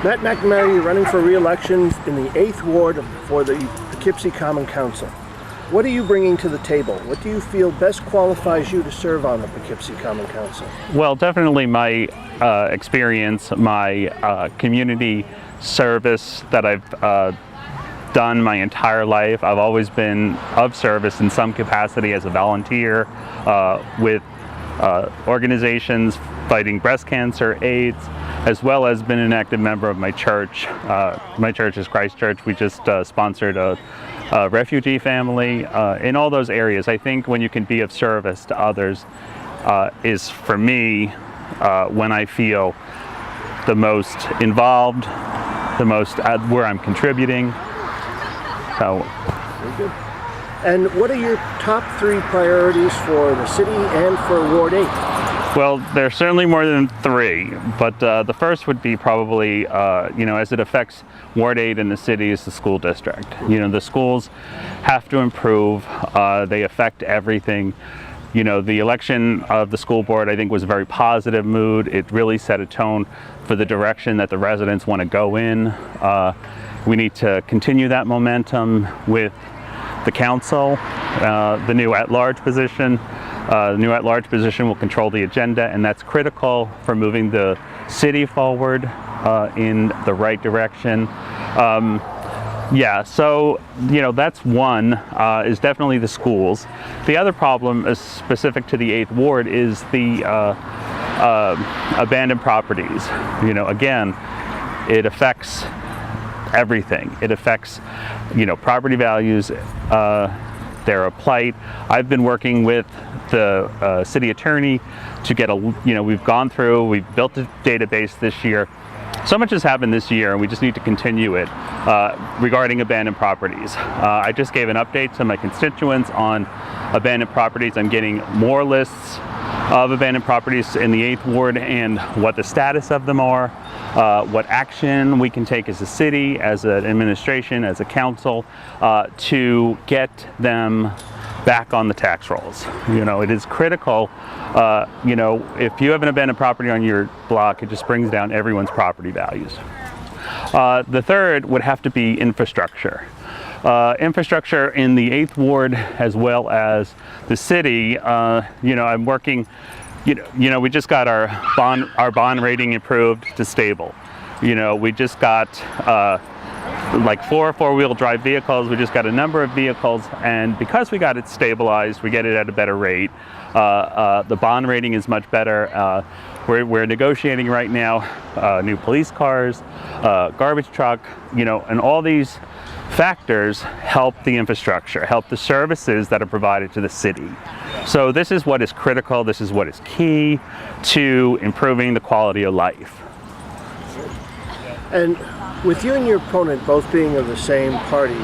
Matt McNamara, you're running for re-election in the 8th Ward for the Poughkeepsie Common Council. What are you bringing to the table? What do you feel best qualifies you to serve on the Poughkeepsie Common Council? Well, definitely my experience, my community service that I've done my entire life. I've always been of service in some capacity as a volunteer with organizations fighting breast cancer, AIDS, as well as been an active member of my church. My church is Christ Church. We just sponsored a refugee family. In all those areas, I think when you can be of service to others is, for me, when I feel the most involved, the most where I'm contributing. So. Very good. And what are your top 3 priorities for the city and for Ward 8? Well, there's certainly more than 3, but the first would be probably, as it affects Ward 8 in the city, is the school district. The schools have to improve. They affect everything. The election of the school board, I think, was a very positive mood. It really set a tone for the direction that the residents want to go in. We need to continue that momentum with the council, the new at-large position. The new at-large position will control the agenda, and that's critical for moving the city forward in the right direction. So that's one, is definitely the schools. The other problem is specific to the 8th Ward is the abandoned properties. Again, it affects everything. It affects, property values. They're a plight. I've been working with the city attorney to get we've gone through, we've built a database this year. So much has happened this year, and we just need to continue it regarding abandoned properties. I just gave an update to my constituents on abandoned properties. I'm getting more lists of abandoned properties in the 8th Ward and what the status of them are, what action we can take as a city, as an administration, as a council, to get them back on the tax rolls. It is critical. If you have an abandoned property on your block, it just brings down everyone's property values. The third would have to be infrastructure. Infrastructure in the 8th Ward as well as the city. I'm working. We just got our bond rating improved to stable. We just got like 4 four-wheel drive vehicles. We just got a number of vehicles, and because we got it stabilized, we get it at a better rate. The bond rating is much better. We're negotiating right now new police cars, garbage truck, and all these factors help the infrastructure, help the services that are provided to the city. So this is what is critical. This is what is key to improving the quality of life. And with you and your opponent both being of the same party,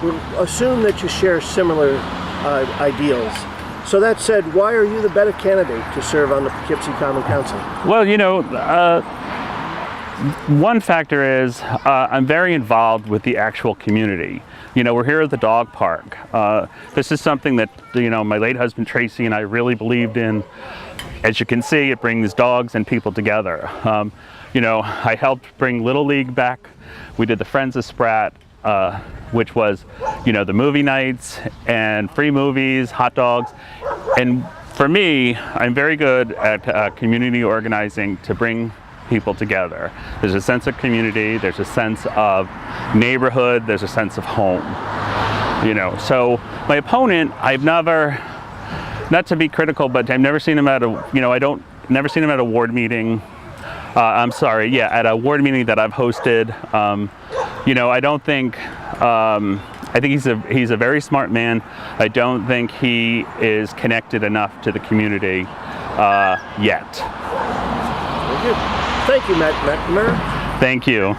we'll assume that you share similar ideals. So that said, why are you the better candidate to serve on the Poughkeepsie Common Council? Well, one factor is I'm very involved with the actual community. We're here at the dog park. This is something that, my late husband Tracy and I really believed in. As you can see, it brings dogs and people together. I helped bring Little League back. We did the Friends of Spratt, which was, the movie nights and free movies, hot dogs. And for me, I'm very good at community organizing to bring people together. There's a sense of community, there's a sense of neighborhood, there's a sense of home. So my opponent, I've never, not to be critical, but I've never seen him at a, never seen him at a ward meeting. At a ward meeting that I've hosted. I don't think, I think he's a very smart man. I don't think he is connected enough to the community yet. Very good. Thank you, Matt McNamara. Thank you.